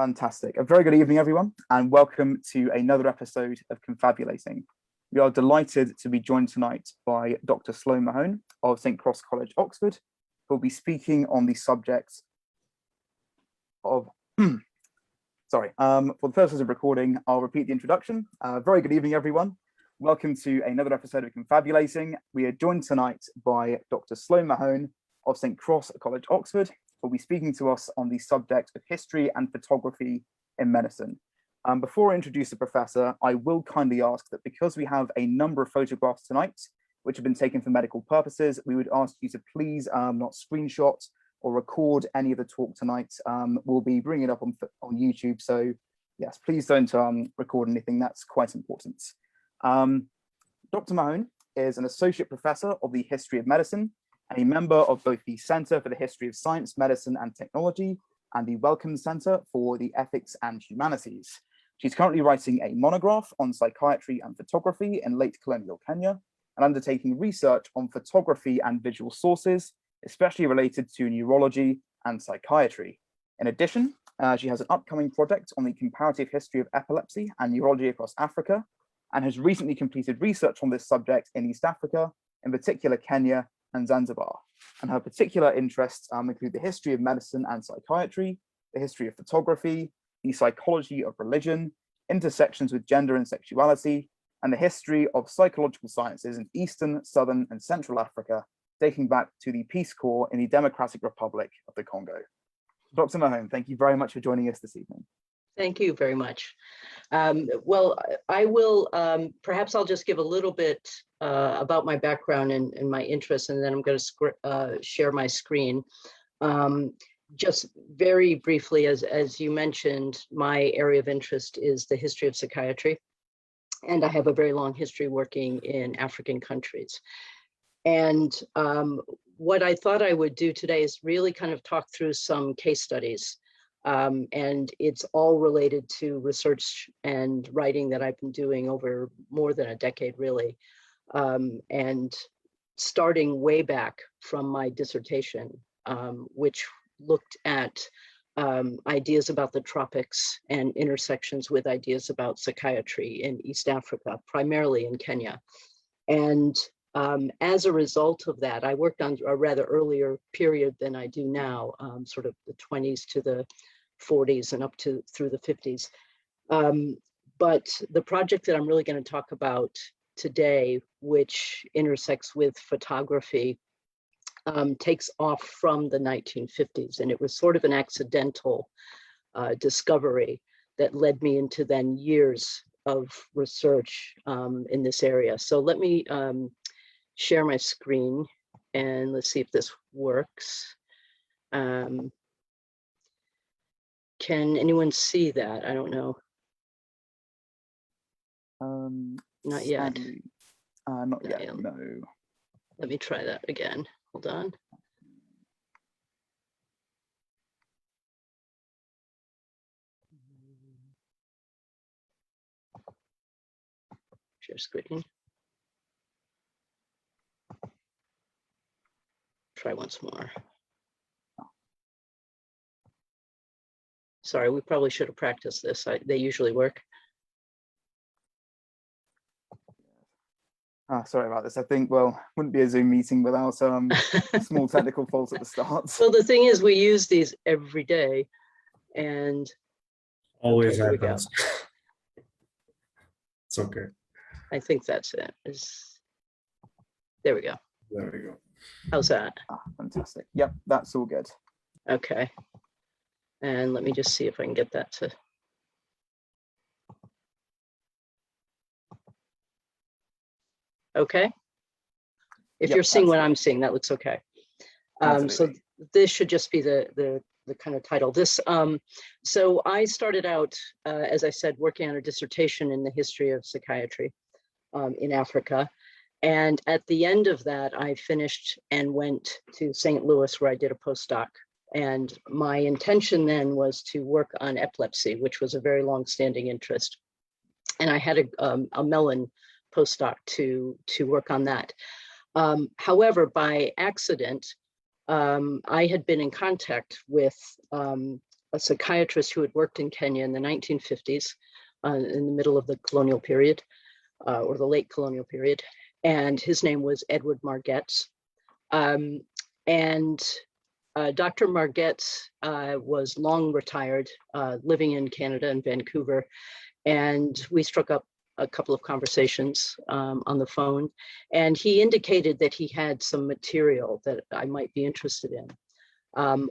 Fantastic. A very good evening, everyone, and welcome to another episode of Confabulating. We are delighted to be joined tonight by Dr. Sloan Mahone of St. Cross College, Oxford, who will be speaking on the subject of, for the purposes of recording, I'll repeat the introduction. Very good evening, everyone. Welcome to another episode of Confabulating. We are joined tonight by Dr. Sloan Mahone of St. Cross College, Oxford, who will be speaking to us on the subject of history and photography in medicine. Before I introduce the professor, I will kindly ask that because we have a number of photographs tonight, which have been taken for medical purposes, we would ask you to please not screenshot or record any of the talk tonight. We'll be bringing it up on YouTube. So yes, please don't record anything. That's quite important. Dr. Mahone is an associate professor of the history of medicine and a member of both the Center for the History of Science, Medicine and Technology and the Wellcome Center for the Ethics and Humanities. She's currently writing a monograph on psychiatry and photography in late colonial Kenya and undertaking research on photography and visual sources, especially related to neurology and psychiatry. In addition, she has an upcoming project on the comparative history of epilepsy and neurology across Africa, and has recently completed research on this subject in East Africa, in particular Kenya and Zanzibar. And her particular interests include the history of medicine and psychiatry, the history of photography, the psychology of religion, intersections with gender and sexuality, and the history of psychological sciences in Eastern, Southern, and Central Africa, dating back to the Peace Corps in the Democratic Republic of the Congo. Dr. Mahone, thank you very much for joining us this evening. Thank you very much. Well, I will, perhaps I'll just give a little bit about my background and my interests, and then I'm going to share my screen. Just very briefly, as you mentioned, my area of interest is the history of psychiatry, and I have a very long history working in African countries. And what I thought I would do today is really kind of talk through some case studies. And it's all related to research and writing that I've been doing over more than a decade, really. And starting way back from my dissertation, which looked at ideas about the tropics and intersections with ideas about psychiatry in East Africa, primarily in Kenya. And as a result of that, I worked on a rather earlier period than I do now, sort of the 20s to the 40s and up to through the 50s. But the project that I'm really going to talk about today, which intersects with photography, takes off from the 1950s. And it was sort of an accidental discovery that led me into then years of research in this area. So let me share my screen and let's see if this works. Can anyone see that? I don't know. Not yet. Not yet, no. Let me try that again. Hold on. Share screen. Try once more. Sorry, we probably should have practiced this. They usually work. Sorry about this. I think, well, wouldn't be a Zoom meeting without small technical faults at the start. So the thing is, we use these every day, and always happens. It's okay. I think that's it. There we go. There we go. How's that? Fantastic. Yep, that's all good. Okay. And let me just see if I can get that to. Okay. If you're seeing what I'm seeing, that looks okay. So this should just be the kind of title. This. So I started out, as I said, working on a dissertation in the history of psychiatry in Africa. And at the end of that, I finished and went to St. Louis, where I did a postdoc. And my intention then was to work on epilepsy, which was a very long-standing interest. And I had a Mellon postdoc to work on that. However, by accident, I had been in contact with a psychiatrist who had worked in Kenya in the 1950s, in the middle of the colonial period, or the late colonial period. And his name was Edward Margetts. Dr. Margetts was long retired, living in Canada in Vancouver. And we struck up a couple of conversations on the phone. And he indicated that he had some material that I might be interested in.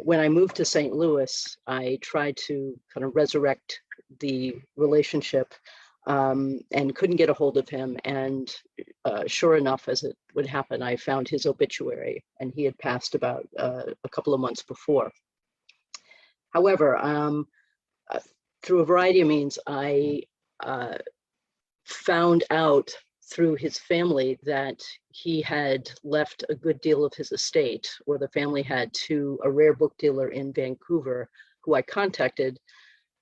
When I moved to St. Louis, I tried to kind of resurrect the relationship and couldn't get a hold of him. And sure enough, as it would happen, I found his obituary, and he had passed about a couple of months before. However, through a variety of means, I found out through his family that he had left a good deal of his estate, or the family had, to a rare book dealer in Vancouver, who I contacted.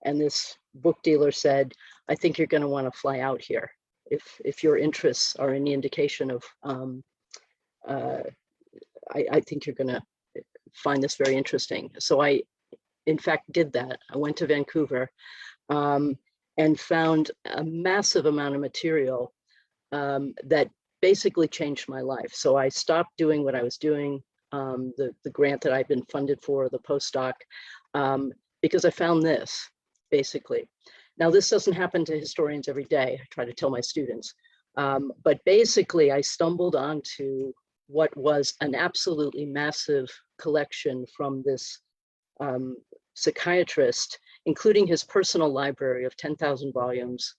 And this book dealer said, I think you're going to want to fly out here if your interests are any indication of, I think you're going to find this very interesting. So I, in fact, did that. I went to Vancouver and found a massive amount of material that basically changed my life. So I stopped doing what I was doing, the grant that I've been funded for, the postdoc, because I found this, basically. Now, this doesn't happen to historians every day, I try to tell my students, but basically I stumbled onto what was an absolutely massive collection from this psychiatrist, including his personal library of 10,000 volumes.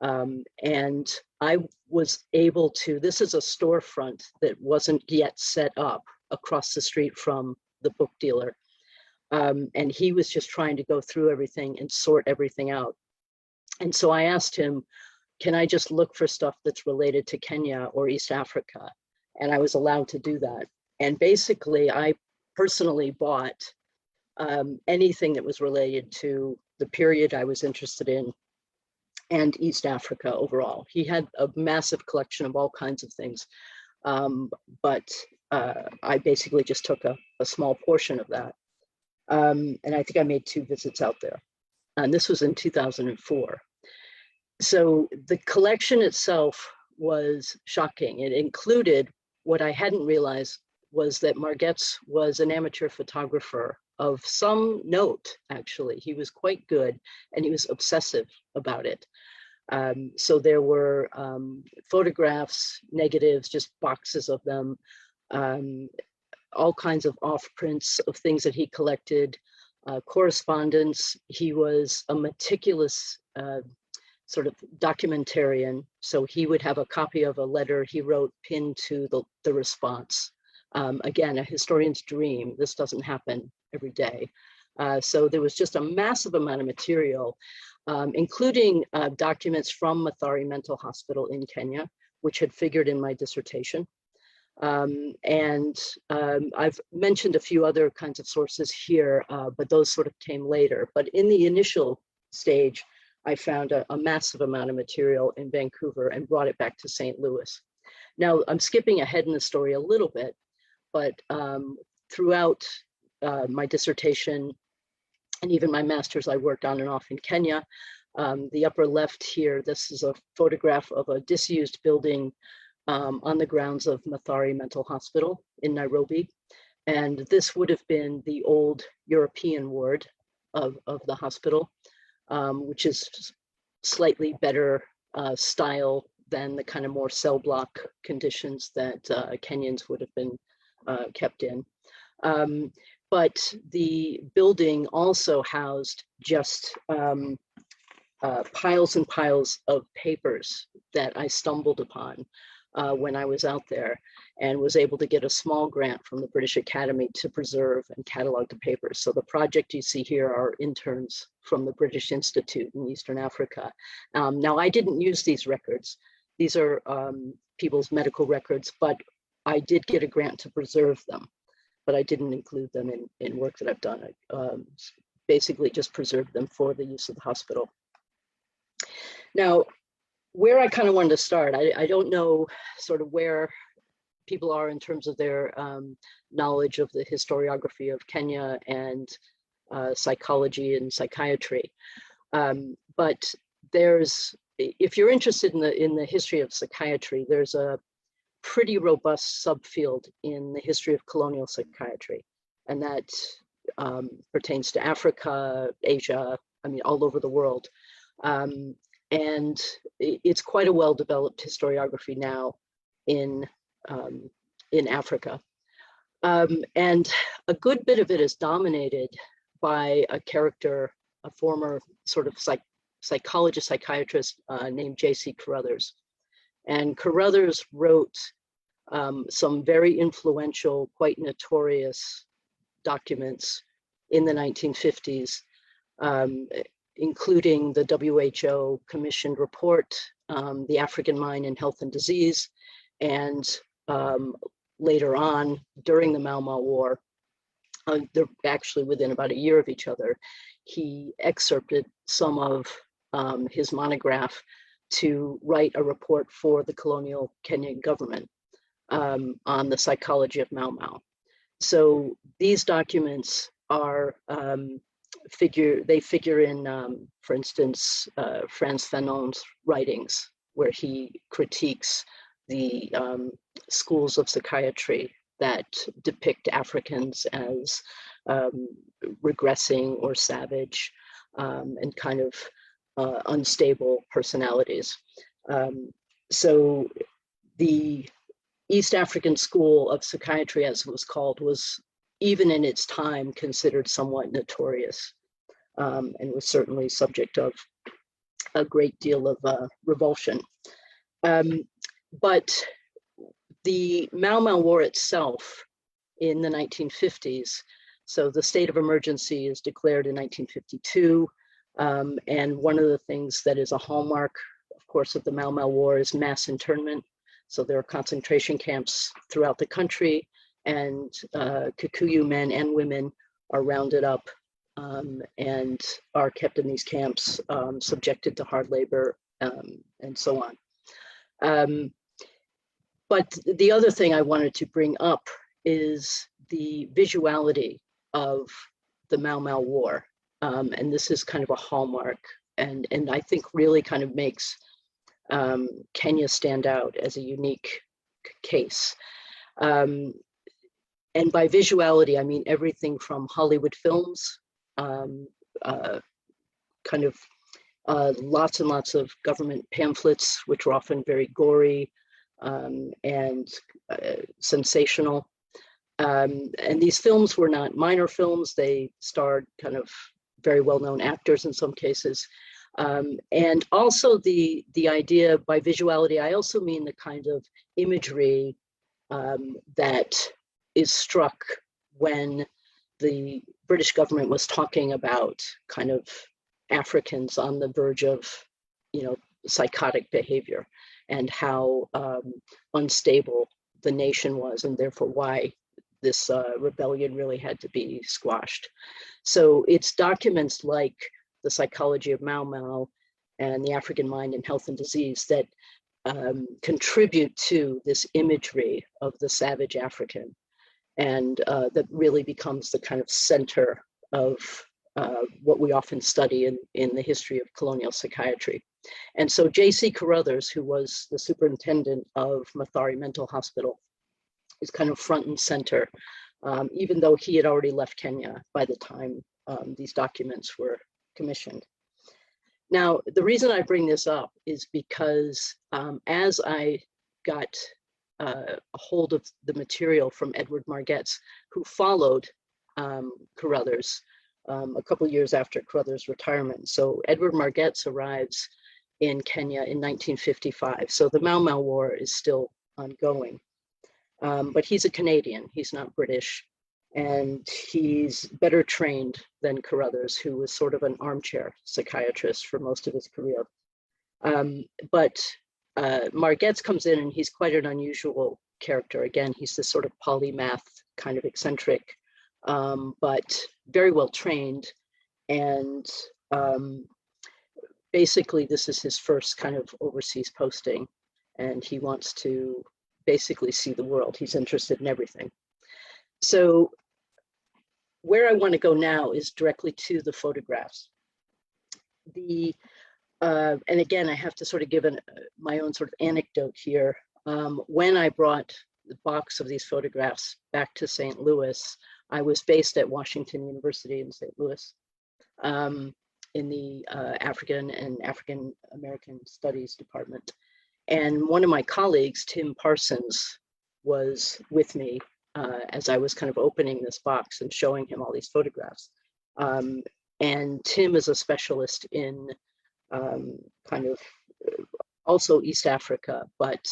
And I was able to, this is a storefront that wasn't yet set up across the street from the book dealer. And he was just trying to go through everything and sort everything out. And so I asked him, can I just look for stuff that's related to Kenya or East Africa? And I was allowed to do that. And basically, I personally bought anything that was related to the period I was interested in and East Africa overall. He had a massive collection of all kinds of things, but I basically just took a small portion of that. And I think I made 2 visits out there. And this was in 2004. So the collection itself was shocking. It included, what I hadn't realized was that Margetts was an amateur photographer of some note, actually. He was quite good, and he was obsessive about it. So there were photographs, negatives, just boxes of them, all kinds of off-prints of things that he collected, correspondence. He was a meticulous sort of documentarian. So he would have a copy of a letter he wrote pinned to the response. Again, a historian's dream. This doesn't happen every day. So there was just a massive amount of material, including documents from Mathare Mental Hospital in Kenya, which had figured in my dissertation. I've mentioned a few other kinds of sources here, but those sort of came later. But in the initial stage, I found a massive amount of material in Vancouver and brought it back to St. Louis. Now, I'm skipping ahead in the story a little bit, but throughout my dissertation and even my master's, I worked on and off in Kenya. The upper left here, this is a photograph of a disused building on the grounds of Mathare Mental Hospital in Nairobi. And this would have been the old European ward of the hospital, which is slightly better style than the kind of more cell block conditions that Kenyans would have been kept in. But the building also housed just piles and piles of papers that I stumbled upon when I was out there, and was able to get a small grant from the British Academy to preserve and catalog the papers. So the project you see here are interns from the British Institute in Eastern Africa. Now, I didn't use these records. These are people's medical records, but I did get a grant to preserve them, but I didn't include them in work that I've done. I basically just preserved them for the use of the hospital. Now, where I kind of wanted to start, I don't know sort of where people are in terms of their knowledge of the historiography of Kenya and psychology and psychiatry. But if you're interested in the history of psychiatry, there's a pretty robust subfield in the history of colonial psychiatry, and that pertains to Africa, Asia, I mean, all over the world. And it's quite a well-developed historiography now in Africa. And a good bit of it is dominated by a character, a former sort of psychologist, psychiatrist named J.C. Carruthers. And Carruthers wrote some very influential, quite notorious documents in the 1950s, including the WHO commissioned report, The African Mind in Health and Disease, and later on, during the Mau Mau War, they're actually within about a year of each other, he excerpted some of his monograph to write a report for the colonial Kenyan government on the psychology of Mau Mau. So these documents are they figure in, for instance, Frantz Fanon's writings, where he critiques the schools of psychiatry that depict Africans as regressing or savage and kind of unstable personalities. So the East African School of Psychiatry, as it was called, was even in its time considered somewhat notorious, and was certainly subject of a great deal of revulsion. But the Mau Mau War itself in the 1950s, so the state of emergency is declared in 1952, and one of the things that is a hallmark, of course, of the Mau Mau War is mass internment. So there are concentration camps throughout the country, and Kikuyu men and women are rounded up and are kept in these camps, subjected to hard labor, and so on. But the other thing I wanted to bring up is the visuality of the Mau Mau War. And this is kind of a hallmark, and I think really kind of makes Kenya stand out as a unique case. And by visuality, I mean everything from Hollywood films, kind of lots and lots of government pamphlets, which were often very gory and sensational. And these films were not minor films. They starred kind of very well-known actors in some cases. And also the idea by visuality, I also mean the kind of imagery that is struck when the British government was talking about kind of Africans on the verge of, psychotic behavior, and how unstable the nation was, and therefore why this rebellion really had to be squashed. So it's documents like The Psychology of Mau Mau and The African Mind in Health and Disease that contribute to this imagery of the savage African, and that really becomes the kind of center of what we often study in the history of colonial psychiatry. And so J.C. Carruthers, who was the superintendent of Mathare Mental Hospital, is kind of front and center, even though he had already left Kenya by the time these documents were commissioned. Now, the reason I bring this up is because as I got a hold of the material from Edward Margetts, who followed Carruthers a couple of years after Carruthers' retirement. So Edward Margetts arrives in Kenya in 1955. So the Mau Mau War is still ongoing. But he's a Canadian, he's not British, and he's better trained than Carruthers, who was sort of an armchair psychiatrist for most of his career. But Margetts comes in, and he's quite an unusual character. Again, he's this sort of polymath, kind of eccentric, but very well trained. And basically, this is his first kind of overseas posting, and he wants to basically see the world. He's interested in everything. So where I want to go now is directly to the photographs. And again, I have to sort of give my own sort of anecdote here. When I brought the box of these photographs back to St. Louis, I was based at Washington University in St. Louis in the African and African American Studies department. And one of my colleagues, Tim Parsons, was with me as I was kind of opening this box and showing him all these photographs. And Tim is a specialist in kind of also East Africa, but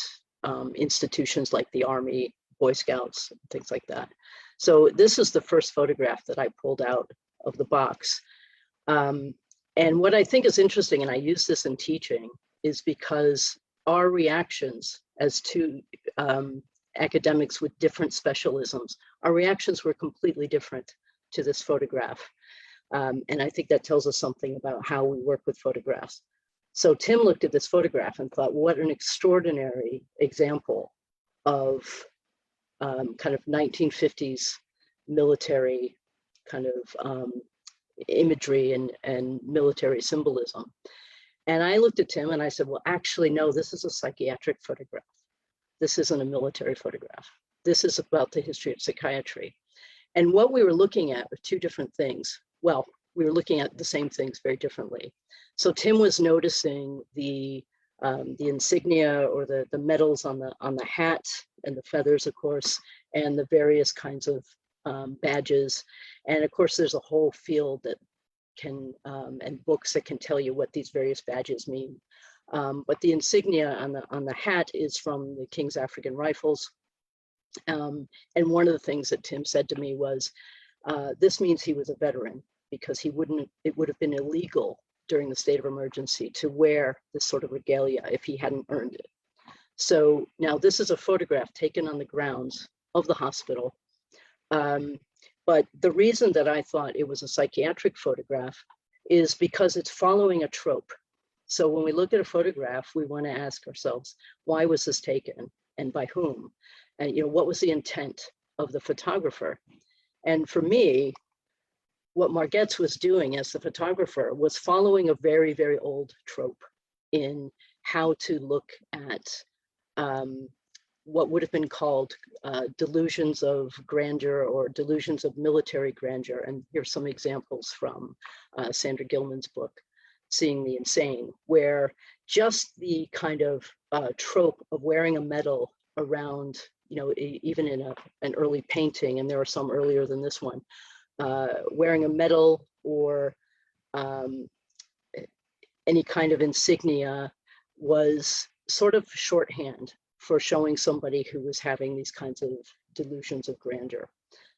institutions like the Army, Boy Scouts, things like that. So this is the first photograph that I pulled out of the box. And what I think is interesting, and I use this in teaching, is because our reactions as to academics with different specialisms, our reactions were completely different to this photograph. And I think that tells us something about how we work with photographs. So Tim looked at this photograph and thought, what an extraordinary example of kind of 1950s military kind of imagery and military symbolism. And I looked at Tim and I said, well, actually, no, this is a psychiatric photograph. This isn't a military photograph. This is about the history of psychiatry. And what we were looking at were two different things. Well, we were looking at the same things very differently. So Tim was noticing the insignia or the medals on the hat and the feathers, of course, and the various kinds of badges. And of course, there's a whole field that can and books that can tell you what these various badges mean. But the insignia on the hat is from the King's African Rifles. And one of the things that Tim said to me was, this means he was a veteran, because it would have been illegal during the state of emergency to wear this sort of regalia if he hadn't earned it. So now this is a photograph taken on the grounds of the hospital. But the reason that I thought it was a psychiatric photograph is because it's following a trope. So when we look at a photograph, we want to ask ourselves, why was this taken and by whom? And what was the intent of the photographer? And for me, what Margetts was doing as the photographer was following a very, very old trope in how to look at what would have been called delusions of grandeur or delusions of military grandeur. And here's some examples from Sandra Gilman's book, Seeing the Insane, where just the kind of trope of wearing a medal around, even in an early painting, and there are some earlier than this one, wearing a medal or any kind of insignia was sort of shorthand for showing somebody who was having these kinds of delusions of grandeur.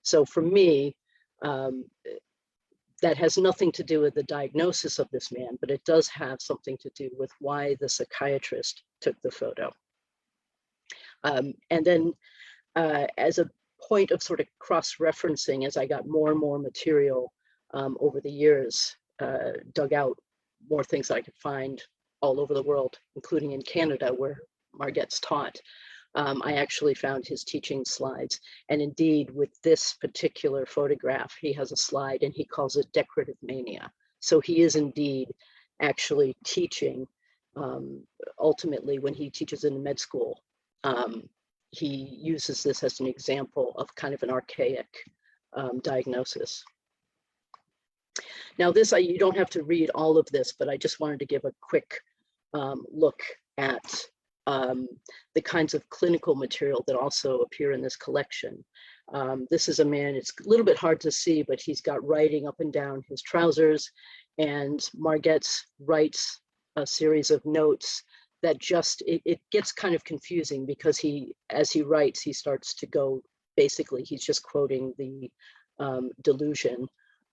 So for me, that has nothing to do with the diagnosis of this man, but it does have something to do with why the psychiatrist took the photo. And then as a point of sort of cross-referencing, as I got more and more material over the years, dug out more things that I could find all over the world, including in Canada, where Margetts taught. I actually found his teaching slides. And indeed, with this particular photograph, he has a slide and he calls it decorative mania. So he is indeed actually teaching, ultimately, when he teaches in med school, he uses this as an example of kind of an archaic diagnosis. Now this, you don't have to read all of this, but I just wanted to give a quick look at the kinds of clinical material that also appear in this collection. This is a man, it's a little bit hard to see, but he's got writing up and down his trousers, and Margetts writes a series of notes that just, it gets kind of confusing because as he writes, he starts to go, basically, he's just quoting the delusion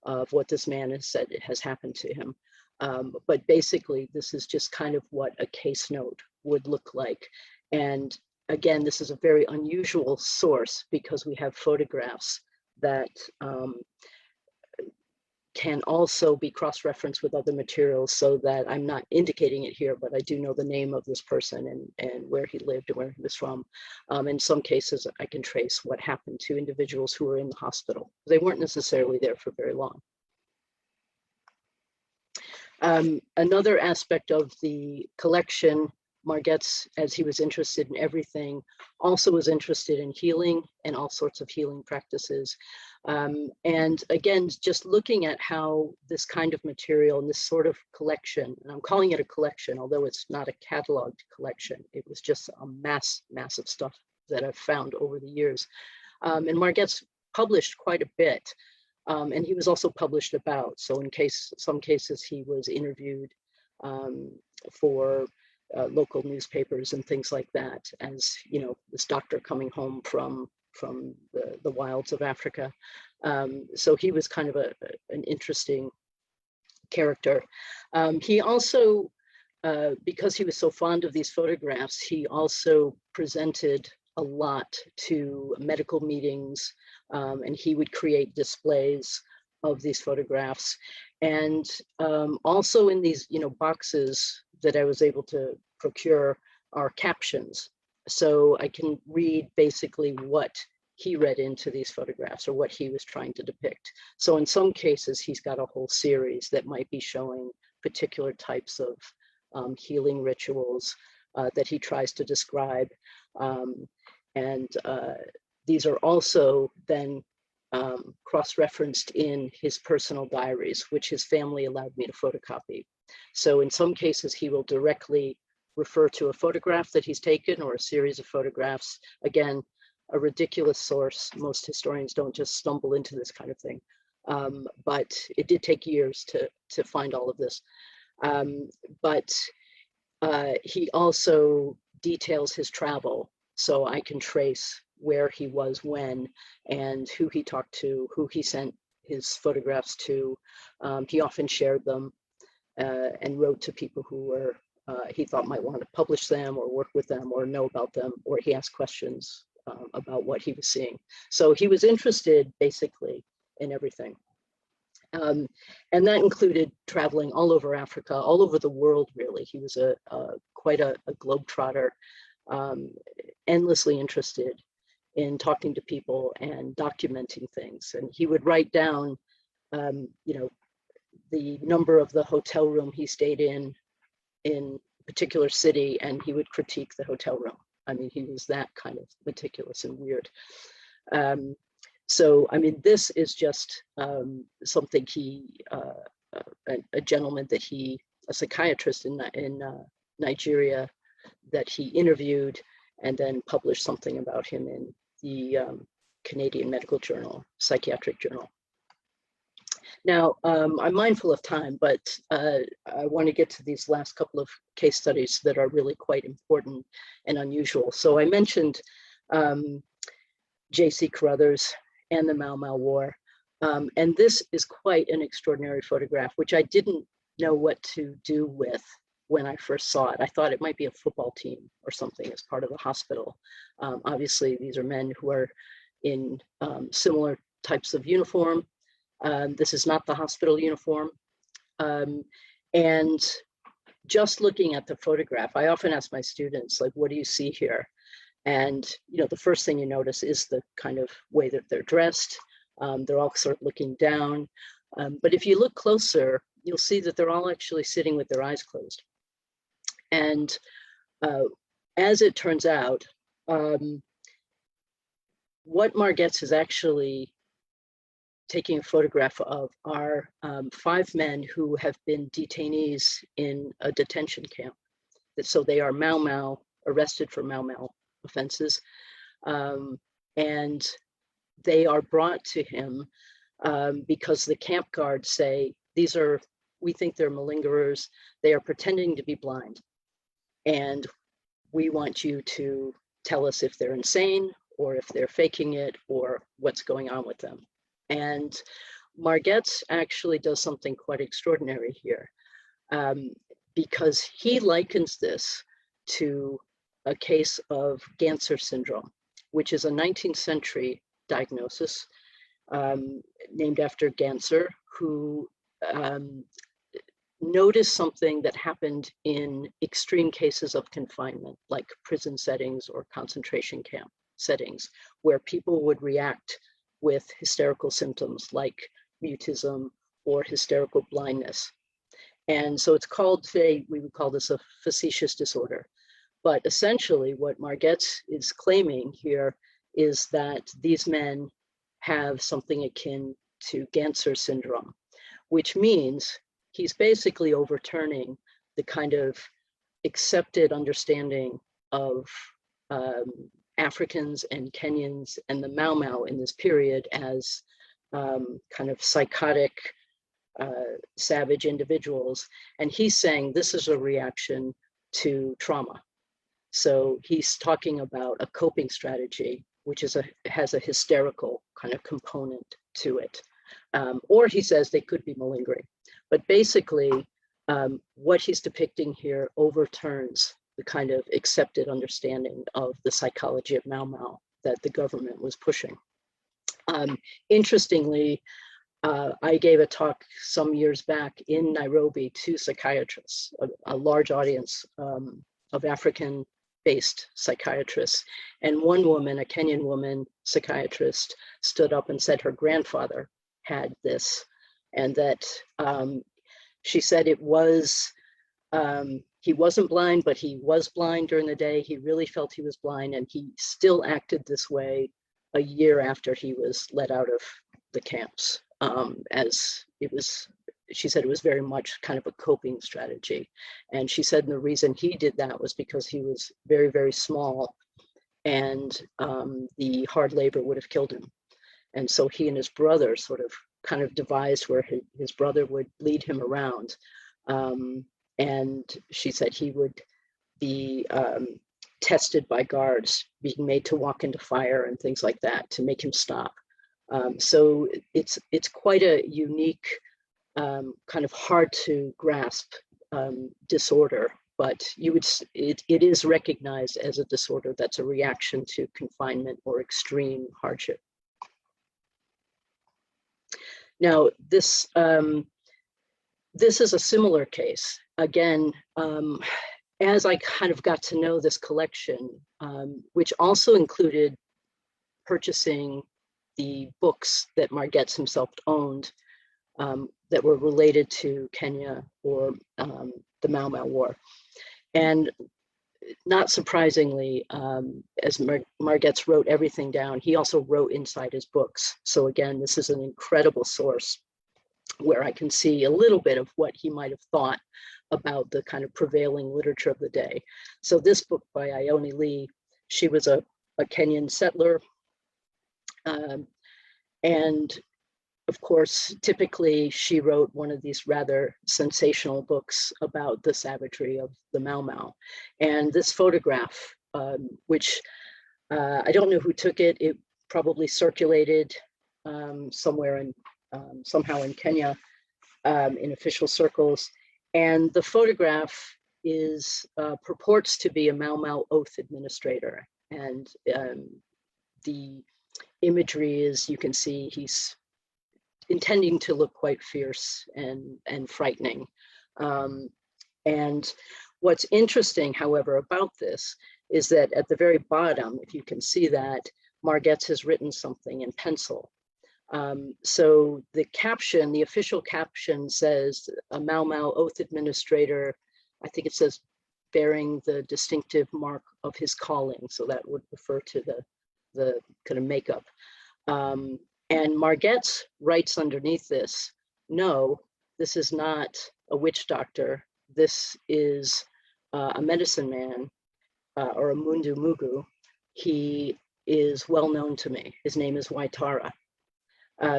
of what this man has said has happened to him. But basically, this is just kind of what a case note would look like. And again, this is a very unusual source because we have photographs that can also be cross-referenced with other materials, so that I'm not indicating it here, but I do know the name of this person and where he lived and where he was from. In some cases, I can trace what happened to individuals who were in the hospital. They weren't necessarily there for very long. Another aspect of the collection, Margetts, as he was interested in everything, also was interested in healing and all sorts of healing practices. And again, just looking at how this kind of material and this sort of collection, and I'm calling it a collection, although it's not a cataloged collection, it was just a massive stuff that I've found over the years. And Margetts published quite a bit. And he was also published about. So in some cases he was interviewed for local newspapers and things like that, as you know, this doctor coming home from the wilds of Africa. So he was kind of an interesting character. He also, because he was so fond of these photographs, he also presented a lot to medical meetings, and he would create displays of these photographs. And also in these, you know, boxes that I was able to procure are captions. So I can read basically what he read into these photographs or what he was trying to depict. So in some cases, he's got a whole series that might be showing particular types of healing rituals that he tries to describe. These are also then cross-referenced in his personal diaries, which his family allowed me to photocopy. So in some cases, he will directly refer to a photograph that he's taken or a series of photographs. Again, a ridiculous source. Most historians don't just stumble into this kind of thing. But it did take years to find all of this. But he also details his travel, so I can trace where he was when and who he talked to, who he sent his photographs to. He often shared them and wrote to people who were he thought might want to publish them or work with them or know about them, or he asked questions about what he was seeing. So he was interested basically in everything. And that included traveling all over Africa, all over the world, really. He was quite a globetrotter, endlessly interested in talking to people and documenting things. And he would write down, you know, the number of the hotel room he stayed in a particular city, and he would critique the hotel room. I mean, he was that kind of meticulous and weird. So, I mean, this is just something a gentleman that a psychiatrist in Nigeria that he interviewed and then published something about him in the Canadian Medical Journal, Psychiatric Journal. Now, I'm mindful of time, but I want to get to these last couple of case studies that are really quite important and unusual. So I mentioned J.C. Carruthers and the Mau Mau War. And this is quite an extraordinary photograph, which I didn't know what to do with when I first saw it. I thought it might be a football team or something as part of the hospital. Obviously, these are men who are in similar types of uniform. This is not the hospital uniform. And just looking at the photograph, I often ask my students, like, what do you see here? And, you know, the first thing you notice is the kind of way that they're dressed. They're all sort of looking down. But if you look closer, you'll see that they're all actually sitting with their eyes closed. And as it turns out, what Margetts is actually taking a photograph of are 5 men who have been detainees in a detention camp. So they are Mau Mau, arrested for Mau Mau offenses. And they are brought to him because the camp guards say, we think they're malingerers. They are pretending to be blind. And we want you to tell us if they're insane or if they're faking it or what's going on with them. And Margetts actually does something quite extraordinary here because he likens this to a case of Ganser syndrome, which is a 19th century diagnosis named after Ganser, who noticed something that happened in extreme cases of confinement, like prison settings or concentration camp settings, where people would react with hysterical symptoms like mutism or hysterical blindness. And so it's called, today we would call this a facetious disorder. But essentially what Margetts is claiming here is that these men have something akin to Ganser syndrome, which means he's basically overturning the kind of accepted understanding of Africans and Kenyans and the Mau Mau in this period as kind of psychotic, savage individuals. And he's saying this is a reaction to trauma. So he's talking about a coping strategy, which is has a hysterical kind of component to it. Or he says they could be malingering. But basically, what he's depicting here overturns the kind of accepted understanding of the psychology of Mau Mau that the government was pushing. Interestingly, I gave a talk some years back in Nairobi to psychiatrists, a large audience of African-based psychiatrists. And one woman, a Kenyan woman psychiatrist, stood up and said her grandfather had this, and that she said it was, he wasn't blind, but he was blind during the day. He really felt he was blind, and he still acted this way a year after he was let out of the camps. As it was, she said it was very much kind of a coping strategy. And she said the reason he did that was because he was very, very small, and the hard labor would have killed him. And so he and his brother sort of kind of devised where his brother would lead him around. And she said he would be tested by guards, being made to walk into fire and things like that to make him stop. So it's quite a unique, kind of hard to grasp disorder, but it is recognized as a disorder that's a reaction to confinement or extreme hardship. Now, this is a similar case. Again, as I kind of got to know this collection, which also included purchasing the books that Margetts himself owned that were related to Kenya or the Mau Mau War. And not surprisingly, as Margetts wrote everything down, he also wrote inside his books. So again, this is an incredible source where I can see a little bit of what he might have thought about the kind of prevailing literature of the day. So this book by Ione Lee, she was a Kenyan settler. And of course, typically she wrote one of these rather sensational books about the savagery of the Mau Mau. And this photograph, which I don't know who took it, it probably circulated somewhere in, somehow in Kenya in official circles. And the photograph is, purports to be a Mau Mau oath administrator. And the imagery is, you can see he's intending to look quite fierce and frightening. And what's interesting, however, about this is that at the very bottom, if you can see that, Margetts has written something in pencil. So the caption, the official caption says, a Mau Mau oath administrator, I think it says, bearing the distinctive mark of his calling. So that would refer to the kind of makeup. And Margetts writes underneath this, no, this is not a witch doctor. This is a medicine man or a Mundu Mugu. He is well known to me. His name is Waitara.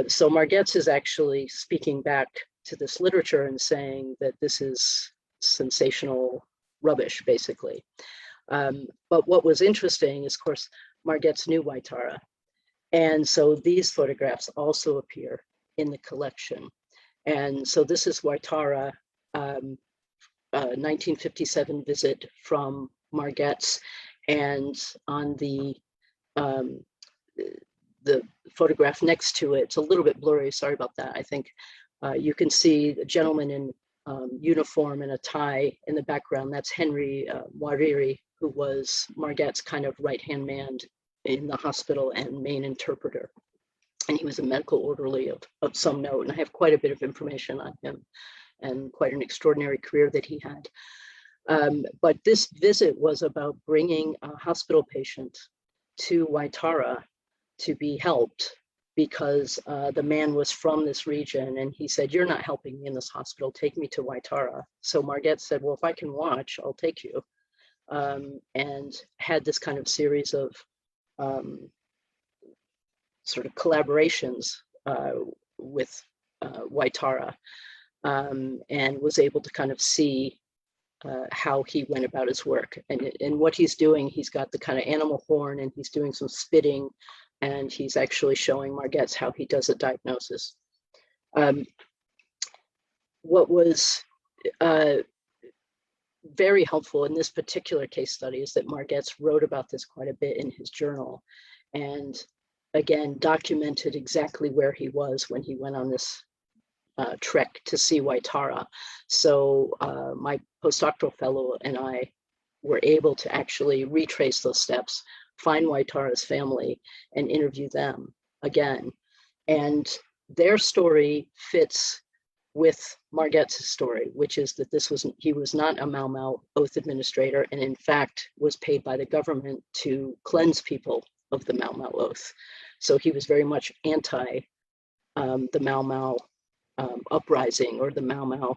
So Margetts is actually speaking back to this literature and saying that this is sensational rubbish, basically. But what was interesting is, of course, Margetts knew Waitara. And so these photographs also appear in the collection. And so this is Waitara, 1957 visit from Margetts. And on the photograph next to it, it's a little bit blurry, sorry about that. I think You can see the gentleman in uniform and a tie in the background. That's Henry Wariri, who was Margette's kind of right-hand man in the hospital and main interpreter. And he was a medical orderly of some note. And I have quite a bit of information on him and quite an extraordinary career that he had. But this visit was about bringing a hospital patient to Waitara to be helped, because the man was from this region, and he said, "You're not helping me in this hospital, take me to Waitara." So Margette said, "Well, if I can watch, I'll take you." And had this kind of series of sort of collaborations with Waitara, and was able to kind of see how he went about his work. And what he's doing, he's got the kind of animal horn, and he's doing some spitting, and he's actually showing Margette's how he does a diagnosis. What was very helpful in this particular case study is that Margette's wrote about this quite a bit in his journal, and again, documented exactly where he was when he went on this trek to see Waitara. So my postdoctoral fellow and I were able to actually retrace those steps, find Waitara's family, and interview them again. And their story fits with Margette's story, which is that he was not a Mau Mau oath administrator, and in fact was paid by the government to cleanse people of the Mau Mau oath. So he was very much anti the Mau Mau uprising, or the Mau Mau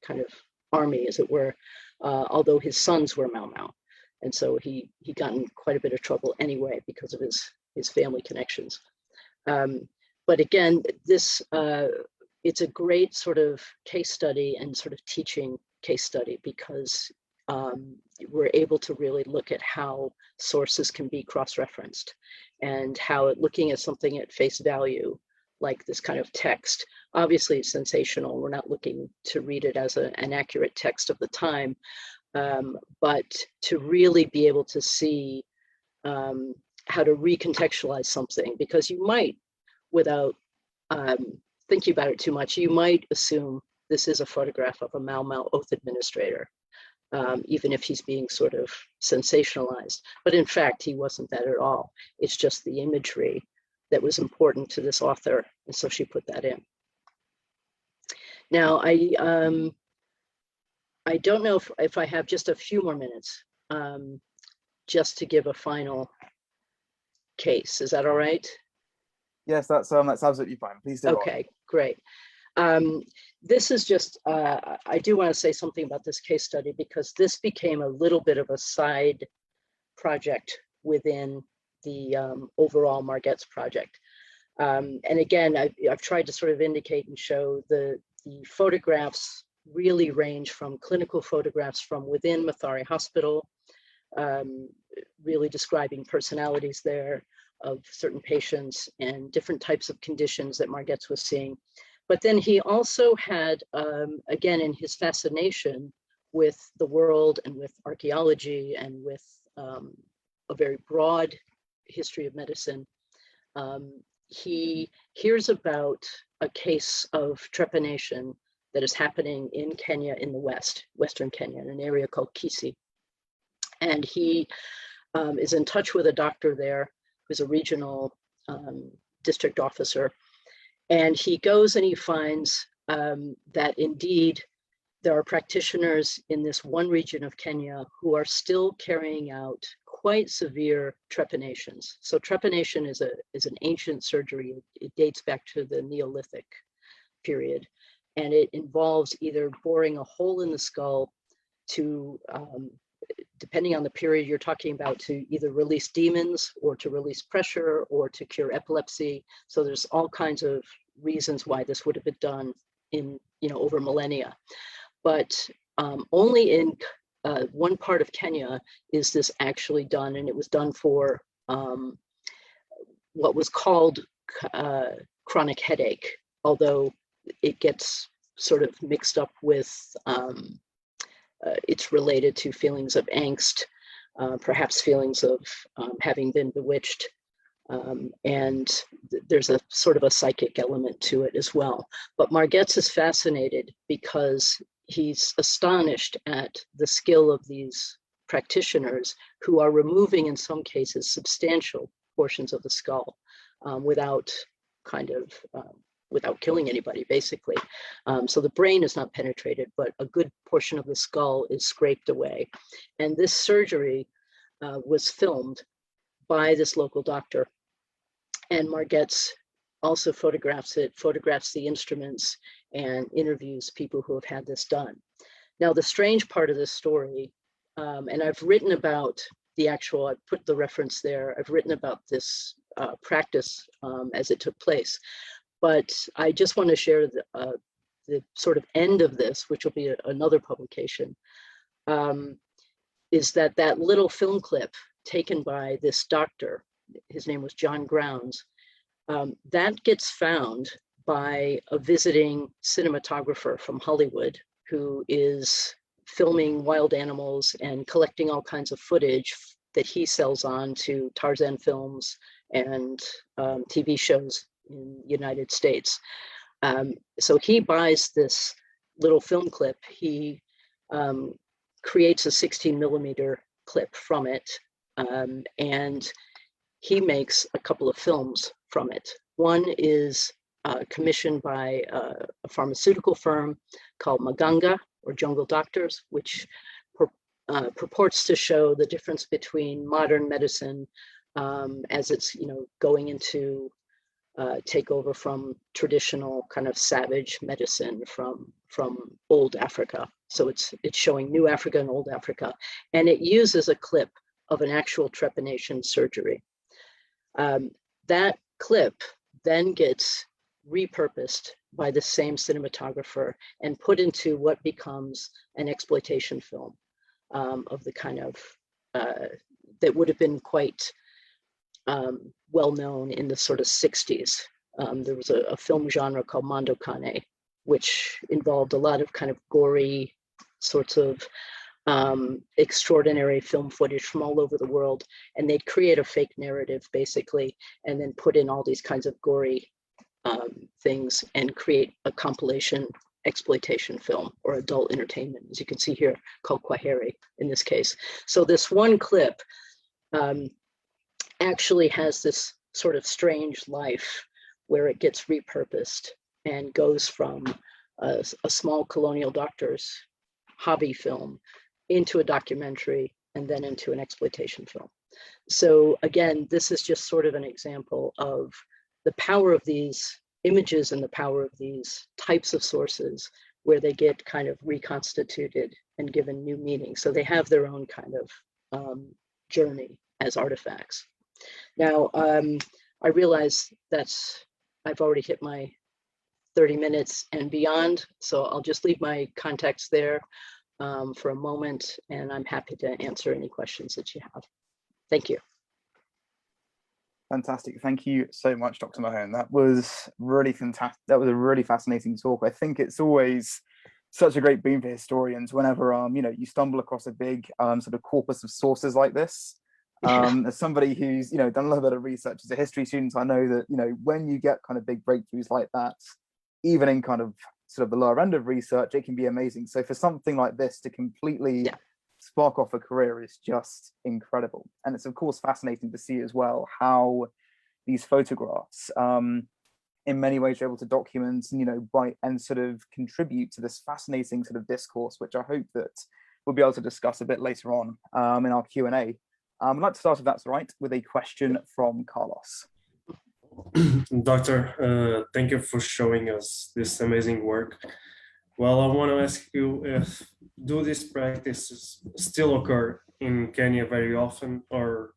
kind of army, as it were, although his sons were Mau Mau. And so he got in quite a bit of trouble anyway because of his family connections. But again, it's a great sort of case study and sort of teaching case study, because we're able to really look at how sources can be cross-referenced, and how looking at something at face value, like this kind of text, obviously it's sensational. We're not looking to read it as an accurate text of the time, but to really be able to see how to recontextualize something, because you might, without thinking about it too much, you might assume this is a photograph of a Mau Mau oath administrator, even if he's being sort of sensationalized. But in fact, he wasn't that at all. It's just the imagery that was important to this author, and so she put that in. Now, I don't know if I have just a few more minutes, just to give a final case. Is that all right? Yes, that's absolutely fine. Please do. Okay, great. This is just, I do want to say something about this case study, because this became a little bit of a side project within the overall Margette's project. And again, I've tried to sort of indicate and show the photographs really range from clinical photographs from within Mathare Hospital, really describing personalities there of certain patients and different types of conditions that Margette's was seeing. But then he also had, again, in his fascination with the world and with archaeology and with a very broad history of medicine, he hears about a case of trepanation that is happening in Kenya in the Western Kenya, in an area called Kisii. And he is in touch with a doctor there who's a regional district officer. And he goes and he finds that indeed there are practitioners in this one region of Kenya who are still carrying out quite severe trepanations. So trepanation is an ancient surgery. It dates back to the Neolithic period. And it involves either boring a hole in the skull to, depending on the period you're talking about, to either release demons or to release pressure or to cure epilepsy. So there's all kinds of reasons why this would have been done in, over millennia. But only in one part of Kenya is this actually done, and it was done for what was called chronic headache, although it gets sort of mixed up with, it's related to feelings of angst, perhaps feelings of having been bewitched, And there's a sort of a psychic element to it as well. But Margetts is fascinated because he's astonished at the skill of these practitioners who are removing, in some cases, substantial portions of the skull without killing anybody, basically. So the brain is not penetrated, but a good portion of the skull is scraped away. And this surgery was filmed by this local doctor. And Margetts also photographs the instruments, and interviews people who have had this done. Now, the strange part of this story, and I've written about I put the reference there, I've written about this practice as it took place, but I just want to share the sort of end of this, which will be another publication, is that little film clip taken by this doctor, his name was John Grounds, that gets found by a visiting cinematographer from Hollywood who is filming wild animals and collecting all kinds of footage that he sells on to Tarzan films and TV shows in the United States. So he buys this little film clip. He creates a 16 millimeter clip from it, and he makes a couple of films from it. One is commissioned by a pharmaceutical firm called Maganga, or Jungle Doctors, which purports to show the difference between modern medicine as it's going into take over from traditional kind of savage medicine from old Africa. So it's showing new Africa and old Africa, and it uses a clip of an actual trepanation surgery. That clip then gets repurposed by the same cinematographer and put into what becomes an exploitation film of the kind of that would have been quite well known in the sort of 60s. There was a film genre called Mondo Cane, which involved a lot of kind of gory sorts of extraordinary film footage from all over the world, and they'd create a fake narrative basically, and then put in all these kinds of gory things and create a compilation exploitation film or adult entertainment, as you can see here, called Quahari in this case. So this one clip actually has this sort of strange life where it gets repurposed and goes from a small colonial doctor's hobby film into a documentary and then into an exploitation film. So again, this is just sort of an example of the power of these images and the power of these types of sources where they get kind of reconstituted and given new meaning. So they have their own kind of journey as artifacts. Now, I realize I've already hit my 30 minutes and beyond, so I'll just leave my contacts there for a moment, and I'm happy to answer any questions that you have. Thank you. Fantastic. Thank you so much, Dr. Mahone. That was really fantastic. That was a really fascinating talk. I think it's always such a great boon for historians whenever you stumble across a big sort of corpus of sources like this. As somebody who's done a little bit of research as a history student, I know that when you get kind of big breakthroughs like that, even in kind of sort of the lower end of research, it can be amazing. So for something like this to completely spark off a career is just incredible. And it's of course fascinating to see as well how these photographs in many ways are able to document and sort of contribute to this fascinating sort of discourse, which I hope that we'll be able to discuss a bit later on in our Q&A. I'd like to start, if that's all right, with a question from Carlos. Doctor, thank you for showing us this amazing work. Well, I want to ask you do these practices still occur in Kenya very often, or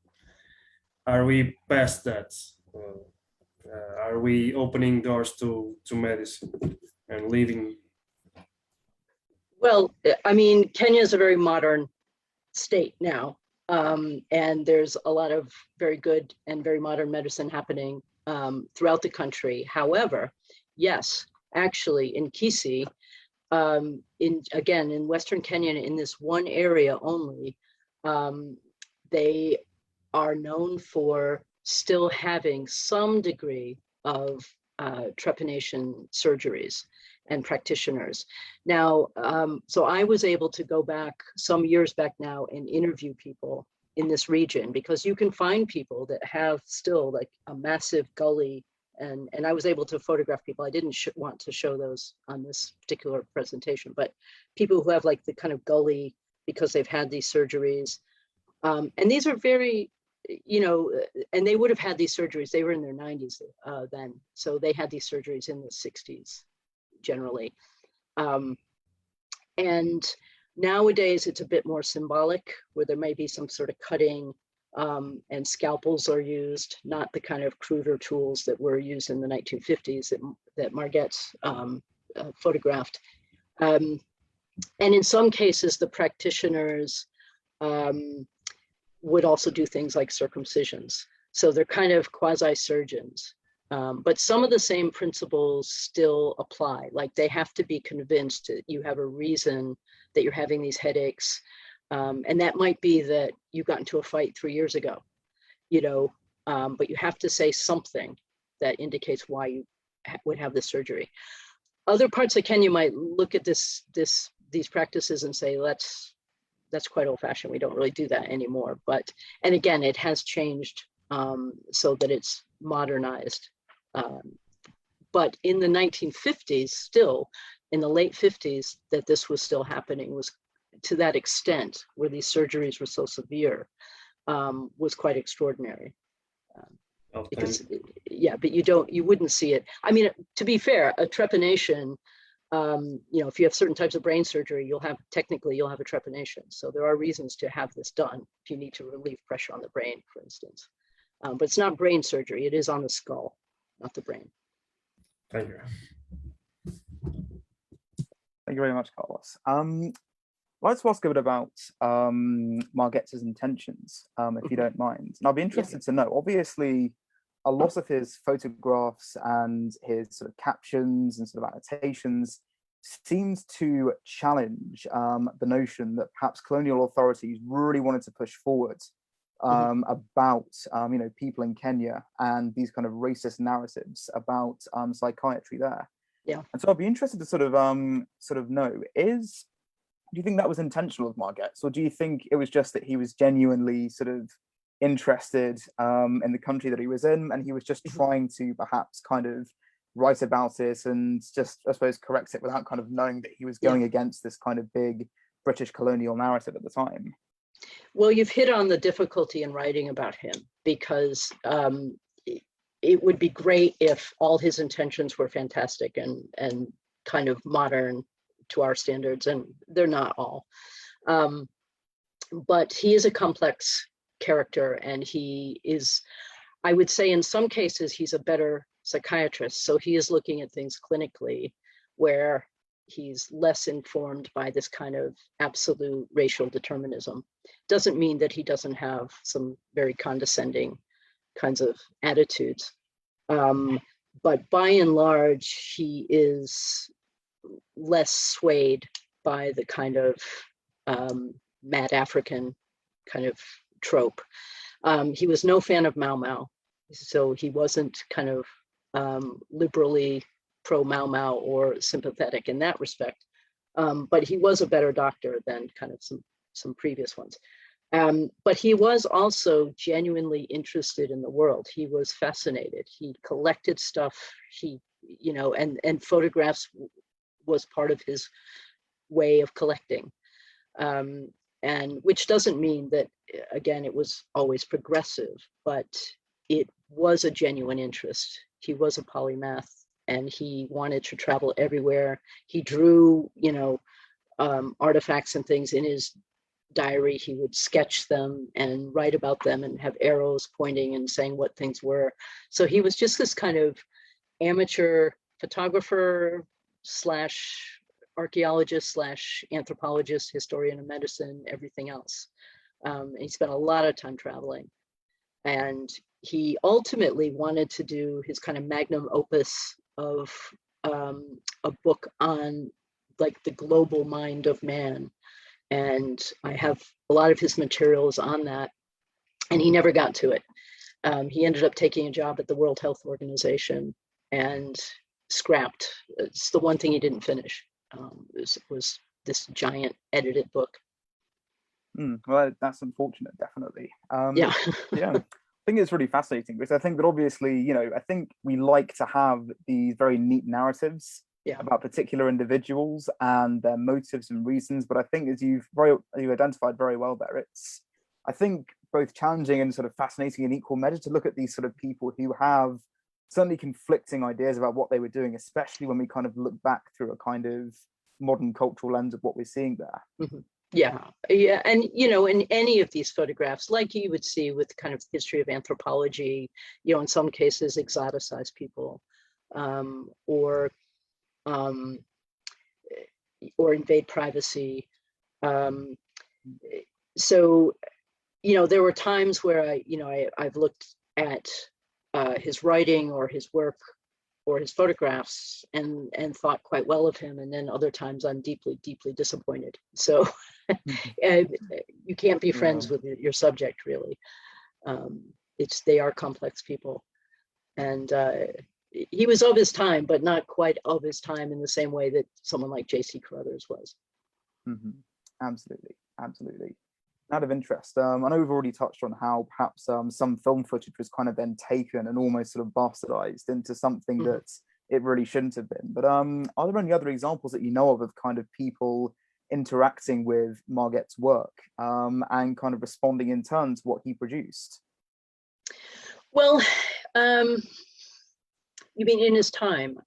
are we past that? Are we opening doors to medicine and leaving? Well, I mean, Kenya is a very modern state now, and there's a lot of very good and very modern medicine happening throughout the country. However, yes, actually in Kisii, in Western Kenya, in this one area only, they are known for still having some degree of trepanation surgeries and practitioners. Now, so I was able to go back some years back now and interview people in this region, because you can find people that have still like a massive gully, and I was able to photograph people. I didn't want to show those on this particular presentation, but people who have like the kind of gully because they've had these surgeries. And these are very, you know, and they would have had these surgeries, they were in their 90s then. So they had these surgeries in the 60s generally. And nowadays it's a bit more symbolic, where there may be some sort of cutting, and scalpels are used, not the kind of cruder tools that were used in the 1950s that Margette photographed. And in some cases, the practitioners would also do things like circumcisions. So they're kind of quasi-surgeons. But some of the same principles still apply. Like they have to be convinced that you have a reason that you're having these headaches. And that might be that you got into a fight 3 years ago, you know, but you have to say something that indicates why you would have this surgery. Other parts of Kenya might look at these practices and say, that's quite old fashioned. We don't really do that anymore. But, and again, it has changed so that it's modernized. But in the 1950s, still in the late 50s, that this was still happening was to that extent, where these surgeries were so severe, was quite extraordinary. Because, yeah, but you wouldn't see it. I mean, to be fair, a trepanation, you know, if you have certain types of brain surgery, technically you'll have a trepanation. So there are reasons to have this done if you need to relieve pressure on the brain, for instance. But it's not brain surgery, it is on the skull, not the brain. Thank you. Thank you very much, Carlos. Let's ask a bit about Margette's intentions, if you don't mind. And I'll be interested to know, obviously, a lot of his photographs and his sort of captions and sort of annotations seems to challenge the notion that perhaps colonial authorities really wanted to push forward about you know, people in Kenya and these kind of racist narratives about psychiatry there. Yeah. And so I'd be interested to sort of know, do you think that was intentional of Margette's, or do you think it was just that he was genuinely sort of interested in the country that he was in, and he was just trying to perhaps kind of write about it and just, I suppose, correct it without kind of knowing that he was going against this kind of big British colonial narrative at the time? Well, you've hit on the difficulty in writing about him, because it would be great if all his intentions were fantastic and kind of modern to our standards, and they're not all. But he is a complex character, and he is, I would say in some cases, he's a better psychiatrist. So he is looking at things clinically, where he's less informed by this kind of absolute racial determinism. Doesn't mean that he doesn't have some very condescending kinds of attitudes. But by and large, he is less swayed by the kind of mad African kind of trope. He was no fan of Mau Mau, so he wasn't kind of liberally pro Mau Mau or sympathetic in that respect. But he was a better doctor than kind of some previous ones. But he was also genuinely interested in the world. He was fascinated. He collected stuff. He, you know, and photographs was part of his way of collecting. And which doesn't mean that, again, it was always progressive, but it was a genuine interest. He was a polymath, and he wanted to travel everywhere. He drew, you know, artifacts and things in his diary. He would sketch them and write about them and have arrows pointing and saying what things were. So he was just this kind of amateur photographer slash archaeologist slash anthropologist, historian of medicine, everything else. And he spent a lot of time traveling. And he ultimately wanted to do his kind of magnum opus of a book on like the global mind of man. And I have a lot of his materials on that, and he never got to it. He ended up taking a job at the World Health Organization and scrapped. It's the one thing he didn't finish. Was this giant edited book. Well, that's unfortunate, definitely. Yeah. Yeah. I think it's really fascinating because I think that obviously, you know, I think we like to have these very neat narratives about particular individuals and their motives and reasons. But I think as you identified very well there, it's, I think, both challenging and sort of fascinating in equal measure to look at these sort of people who have certainly conflicting ideas about what they were doing, especially when we kind of look back through a kind of modern cultural lens of what we're seeing there. Mm-hmm. Yeah. And, you know, in any of these photographs, like you would see with kind of history of anthropology, you know, in some cases, exoticize people or invade privacy. So, you know, there were times where I've looked at his writing or his work or his photographs and thought quite well of him. And then other times I'm deeply, deeply disappointed. So you can't be friends with your subject, really. They are complex people. And he was of his time, but not quite of his time in the same way that someone like J.C. Carruthers was. Absolutely, absolutely. Out of interest, I know we've already touched on how perhaps some film footage was kind of then taken and almost sort of bastardized into something that it really shouldn't have been. But are there any other examples that you know of kind of people interacting with Marget's work and kind of responding in turn to what he produced? Well, you mean in his time?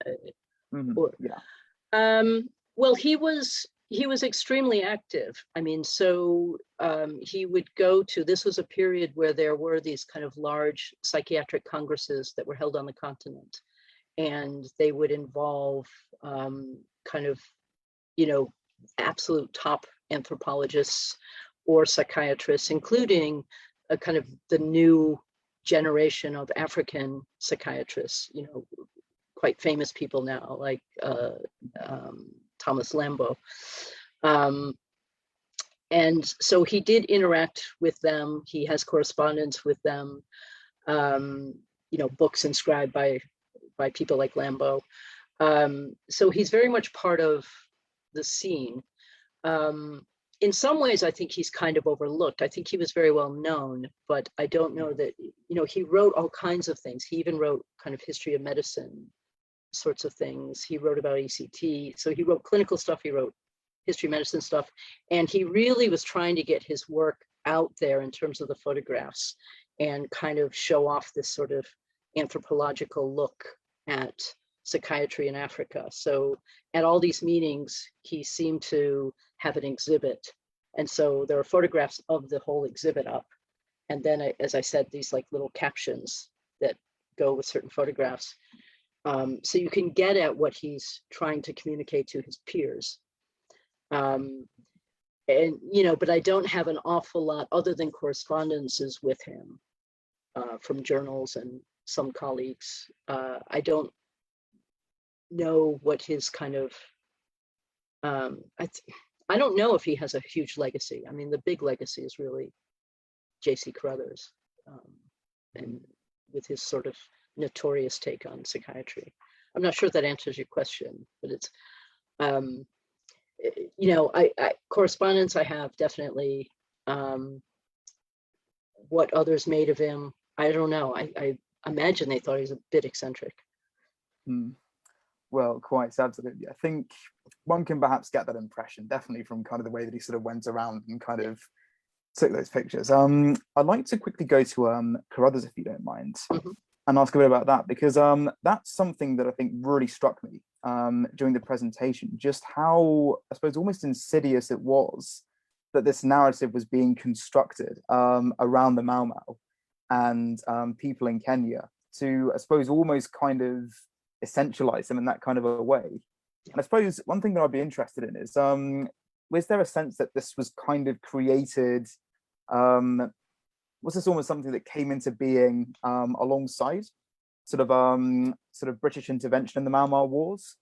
Well, he was extremely active. I mean, so he would go to, this was a period where there were these kind of large psychiatric congresses that were held on the continent, and they would involve kind of, you know, absolute top anthropologists or psychiatrists, including a kind of the new generation of African psychiatrists, you know, quite famous people now, like Thomas Lambo. And so he did interact with them. He has correspondence with them, you know, books inscribed by people like Lambo. So he's very much part of the scene. In some ways, I think he's kind of overlooked. I think he was very well known, but I don't know that, you know, he wrote all kinds of things. He even wrote kind of history of medicine sorts of things. He wrote about ECT. So he wrote clinical stuff, he wrote history of medicine stuff, and he really was trying to get his work out there in terms of the photographs and kind of show off this sort of anthropological look at psychiatry in Africa. So at all these meetings, he seemed to have an exhibit. And so there are photographs of the whole exhibit up. And then, as I said, these like little captions that go with certain photographs. So you can get at what he's trying to communicate to his peers. And, you know, but I don't have an awful lot other than correspondences with him from journals and some colleagues. I don't know what his kind of, I don't know if he has a huge legacy. I mean, the big legacy is really J.C. Carruthers and with his sort of notorious take on psychiatry. I'm not sure if that answers your question, but it's, you know, I correspondence I have definitely. What others made of him, I don't know. I imagine they thought he was a bit eccentric. Well, quite absolutely. I think one can perhaps get that impression, definitely from kind of the way that he sort of went around and kind of took those pictures. I'd like to quickly go to Carruthers, if you don't mind, and ask a bit about that, because that's something that I think really struck me during the presentation, just how, I suppose, almost insidious it was that this narrative was being constructed around the Mau Mau and people in Kenya to, I suppose, almost kind of essentialize them in that kind of a way. And I suppose one thing that I'd be interested in is, was there a sense that this was kind of created, was this almost something that came into being alongside sort of British intervention in the Mau Mau Wars?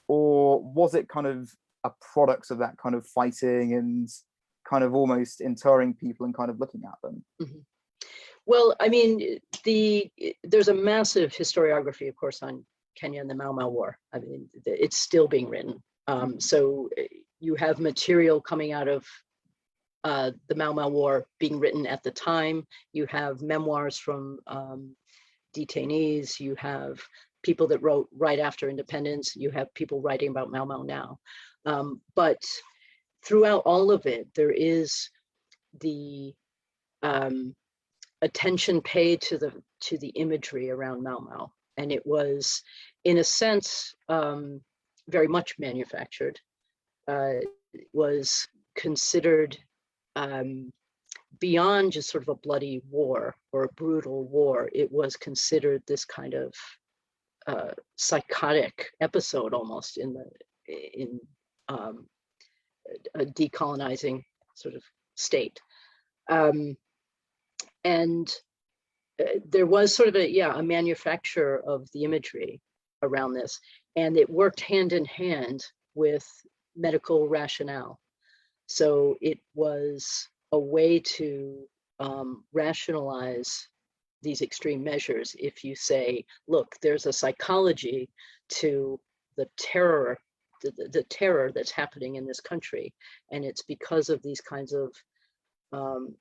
Or was it kind of a product of that kind of fighting and kind of almost interring people and kind of looking at them? Well, I mean, there's a massive historiography, of course, on Kenya and the Mau Mau War. I mean, it's still being written. So you have material coming out of the Mau Mau War being written at the time. You have memoirs from detainees. You have people that wrote right after independence. You have people writing about Mau Mau now. But throughout all of it, there is the attention paid to the imagery around Mau Mau, and it was, in a sense, very much manufactured. It was considered beyond just sort of a bloody war or a brutal war. It was considered this kind of psychotic episode almost in a decolonizing sort of state. And there was sort of a manufacture of the imagery around this, and it worked hand in hand with medical rationale. So it was a way to rationalize these extreme measures. If you say, look, there's a psychology to the terror, the terror that's happening in this country, and it's because of these kinds of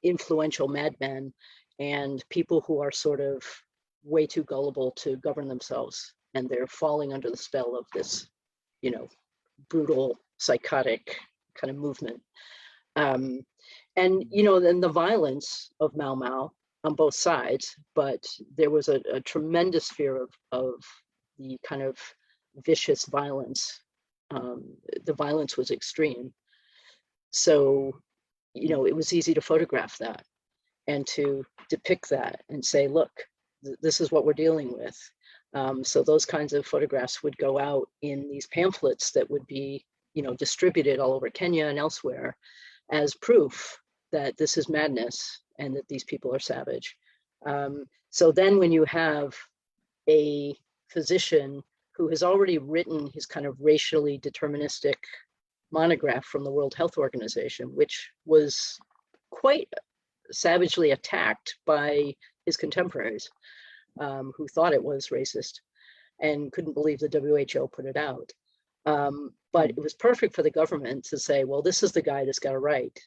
influential madmen and people who are sort of way too gullible to govern themselves, and they're falling under the spell of this, brutal, psychotic kind of movement. And then the violence of Mau Mau on both sides, but there was a tremendous fear of the kind of vicious violence. The violence was extreme. So, it was easy to photograph that and to depict that and say, look, this is what we're dealing with. So those kinds of photographs would go out in these pamphlets that would be, distributed all over Kenya and elsewhere as proof that this is madness and that these people are savage. So then when you have a physician who has already written his kind of racially deterministic monograph from the World Health Organization, which was quite savagely attacked by his contemporaries, who thought it was racist and couldn't believe the WHO put it out. But it was perfect for the government to say, well, this is the guy that's got to write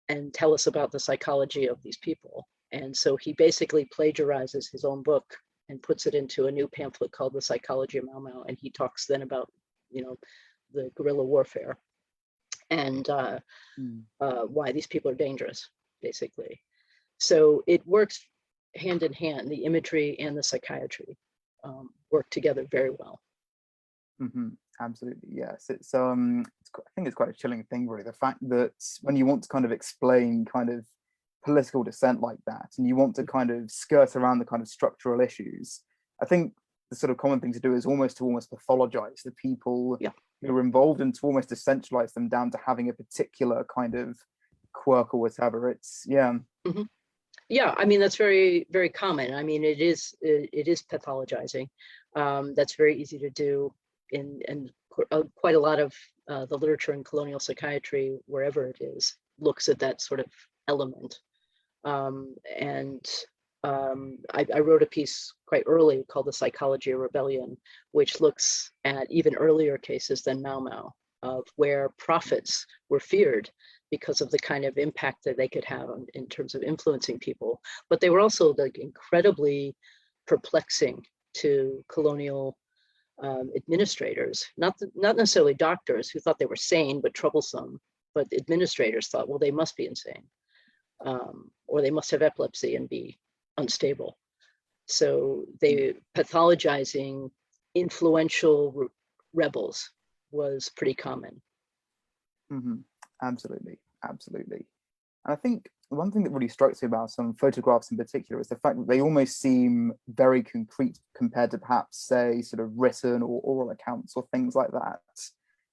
and tell us about the psychology of these people. And so he basically plagiarizes his own book and puts it into a new pamphlet called The Psychology of Mau Mau. And he talks then about, the guerrilla warfare and why these people are dangerous, basically. So it works hand in hand. The imagery and the psychiatry work together very well. Mm-hmm. Absolutely, yes. It's I think it's quite a chilling thing, really. The fact that when you want to kind of explain kind of political dissent like that, and you want to kind of skirt around the kind of structural issues, I think the sort of common thing to do is almost pathologize the people who are involved and to almost essentialize them down to having a particular kind of quirk or whatever. It's Mm-hmm. Yeah, I mean, that's very, very common. I mean, it is pathologizing. That's very easy to do and quite a lot of the literature in colonial psychiatry, wherever it is, looks at that sort of element. I wrote a piece quite early called The Psychology of Rebellion, which looks at even earlier cases than Mau Mau, of where prophets were feared because of the kind of impact that they could have in terms of influencing people. But they were also like incredibly perplexing to colonial administrators, not necessarily doctors who thought they were sane but troublesome, but administrators thought, well, they must be insane, or they must have epilepsy and be unstable. So they pathologizing influential rebels was pretty common. Mm-hmm. Absolutely. And I think one thing that really strikes me about some photographs in particular is the fact that they almost seem very concrete compared to perhaps, say, sort of written or oral accounts or things like that.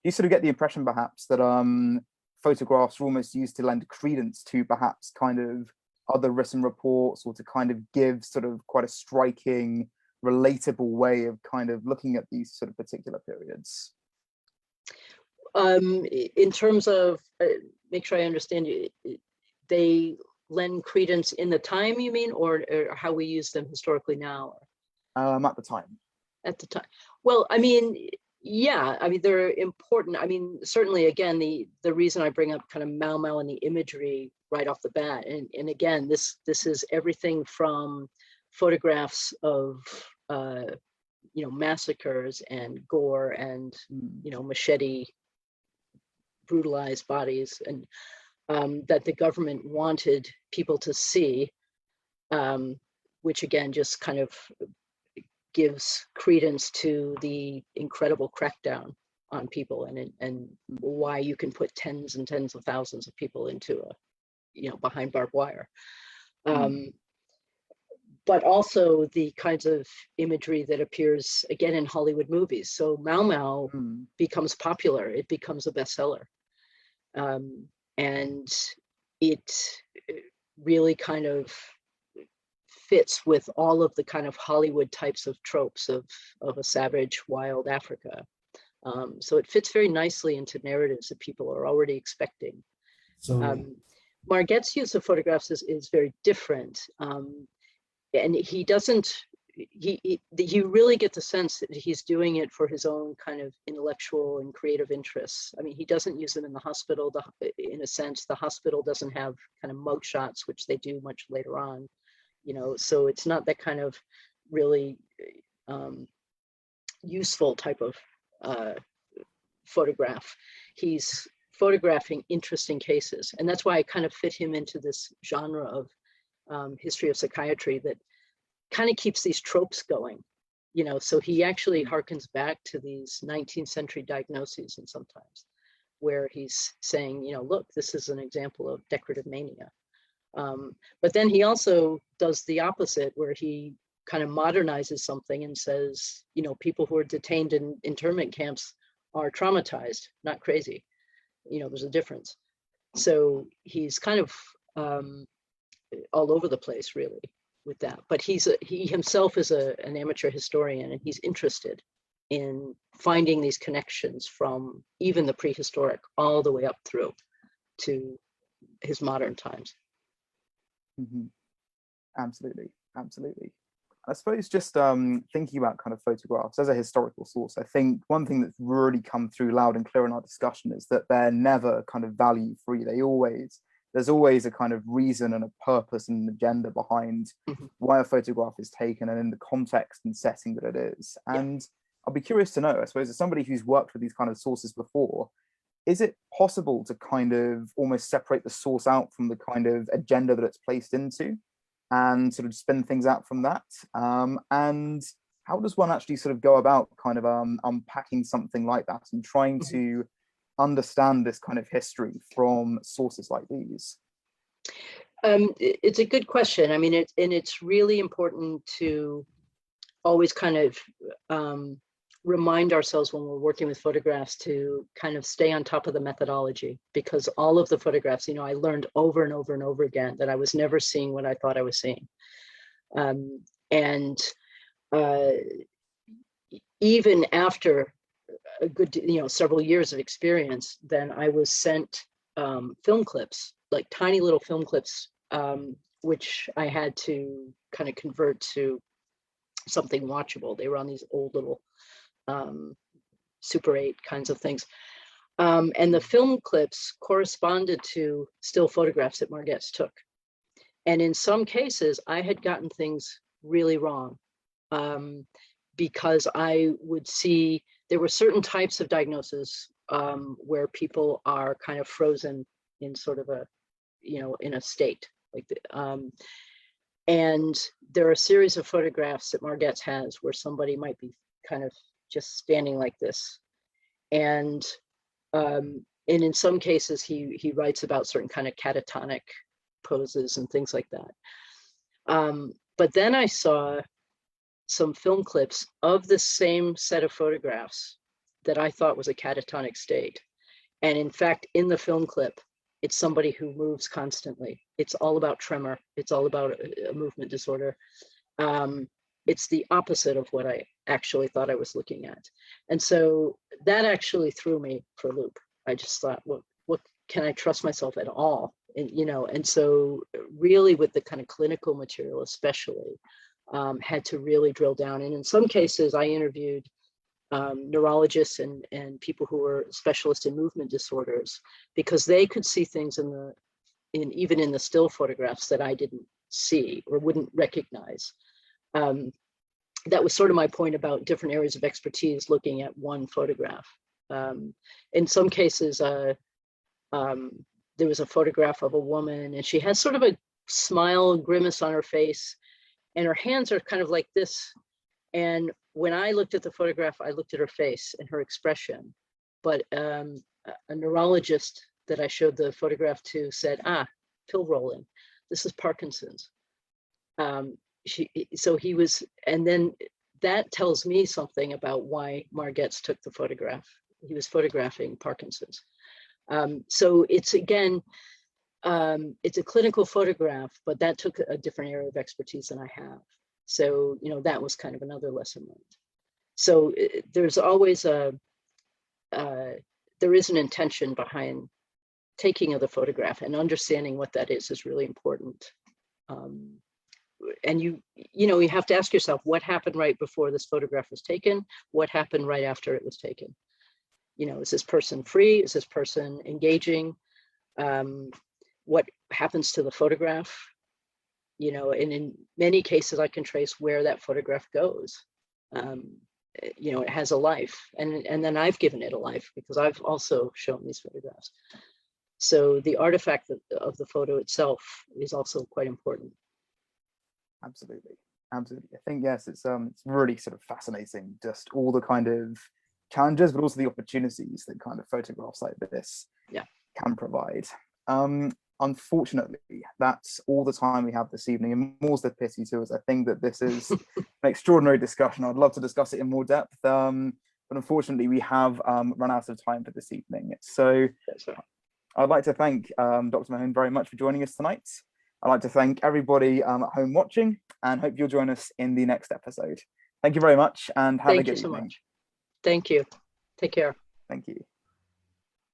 You sort of get the impression perhaps that photographs are almost used to lend credence to perhaps kind of other written reports, or to kind of give sort of quite a striking, relatable way of kind of looking at these sort of particular periods. In terms of, make sure I understand you, they lend credence in the time, you mean, or how we use them historically now? At the time. At the time. Well, I mean, yeah, I mean, they're important. I mean, certainly, again, the reason I bring up kind of Mau Mau and the imagery right off the bat, and again, this is everything from photographs of massacres and gore and machete brutalized bodies, and that the government wanted people to see, which again just kind of gives credence to the incredible crackdown on people, and why you can put tens and tens of thousands of people into behind barbed wire. But also the kinds of imagery that appears again in Hollywood movies. So Mau Mau becomes popular, it becomes a bestseller. And it really kind of fits with all of the kind of Hollywood types of tropes of a savage, wild Africa. So it fits very nicely into narratives that people are already expecting. So Margette's use of photographs is very different. And he doesn't, you really get the sense that he's doing it for his own kind of intellectual and creative interests. I mean, he doesn't use them in the hospital. In a sense, the hospital doesn't have kind of mug shots, which they do much later on, so it's not that kind of really useful type of photograph. He's photographing interesting cases. And that's why I kind of fit him into this genre of history of psychiatry that kind of keeps these tropes going, so he actually harkens back to these 19th century diagnoses, and sometimes where he's saying, look, this is an example of decorative mania. But then he also does the opposite, where he kind of modernizes something and says, people who are detained in internment camps are traumatized, not crazy. There's a difference. So he's kind of all over the place, really, with that. But he himself is an amateur historian, and he's interested in finding these connections from even the prehistoric all the way up through to his modern times. Absolutely. I suppose just thinking about kind of photographs as a historical source, I think one thing that's really come through loud and clear in our discussion is that they're never kind of value free. There's always a kind of reason and a purpose and an agenda behind why a photograph is taken and in the context and setting that it is. And I'll be curious to know, I suppose, as somebody who's worked with these kind of sources before, is it possible to kind of almost separate the source out from the kind of agenda that it's placed into and sort of spin things out from that? And how does one actually sort of go about kind of unpacking something like that and trying to understand this kind of history from sources like these? It's a good question. I mean, it's really important to always kind of remind ourselves when we're working with photographs to kind of stay on top of the methodology, because all of the photographs, I learned over and over and over again that I was never seeing what I thought I was seeing. And even after a good, several years of experience, then I was sent film clips, like tiny little film clips, which I had to kind of convert to something watchable. They were on these old little Super 8 kinds of things. And the film clips corresponded to still photographs that Margette's took. And in some cases, I had gotten things really wrong, because I would see there were certain types of diagnosis where people are kind of frozen in sort of a, in a state like and there are a series of photographs that Margette's has where somebody might be kind of just standing like this. And in some cases, he writes about certain kind of catatonic poses and things like that. But then I saw some film clips of the same set of photographs that I thought was a catatonic state. And in fact, in the film clip, it's somebody who moves constantly. It's all about tremor. It's all about a movement disorder. It's the opposite of what I actually thought I was looking at. And so that actually threw me for a loop. I just thought, what can I trust myself at all And, you know, and so really with the kind of clinical material, especially, had to really drill down. And in some cases, I interviewed neurologists and people who were specialists in movement disorders, because they could see things even in the still photographs that I didn't see or wouldn't recognize. That was sort of my point about different areas of expertise looking at one photograph. In some cases, there was a photograph of a woman, and she has sort of a smile, grimace on her face, and her hands are kind of like this. And when I looked at the photograph, I looked at her face and her expression. But a neurologist that I showed the photograph to said, pill rolling, this is Parkinson's. So he was, and then that tells me something about why Margetts took the photograph. He was photographing Parkinson's. So it's, again, it's a clinical photograph, but that took a different area of expertise than I have. So, you know, that was kind of another lesson learned. So there's always there is an intention behind taking of the photograph, and understanding what that is really important. And you know, you have to ask yourself, what happened right before this photograph was taken? What happened right after it was taken? You know, is this person free? Is this person engaging? What happens to the photograph? You know, and in many cases, I can trace where that photograph goes. You know, it has a life, and then I've given it a life because I've also shown these photographs. So the artifact of the photo itself is also quite important. Absolutely, absolutely. I think, yes, it's really sort of fascinating, just all the kind of challenges, but also the opportunities that kind of photographs like this can provide. Unfortunately, that's all the time we have this evening, and more's the pity too, as I think that this is an extraordinary discussion. I'd love to discuss it in more depth, but unfortunately we have run out of time for this evening. So I'd like to thank Dr. Mahone very much for joining us tonight. I'd like to thank everybody at home watching, and hope you'll join us in the next episode. Thank you very much, and have a good evening. Thank you so much. Thank you. Take care. Thank you.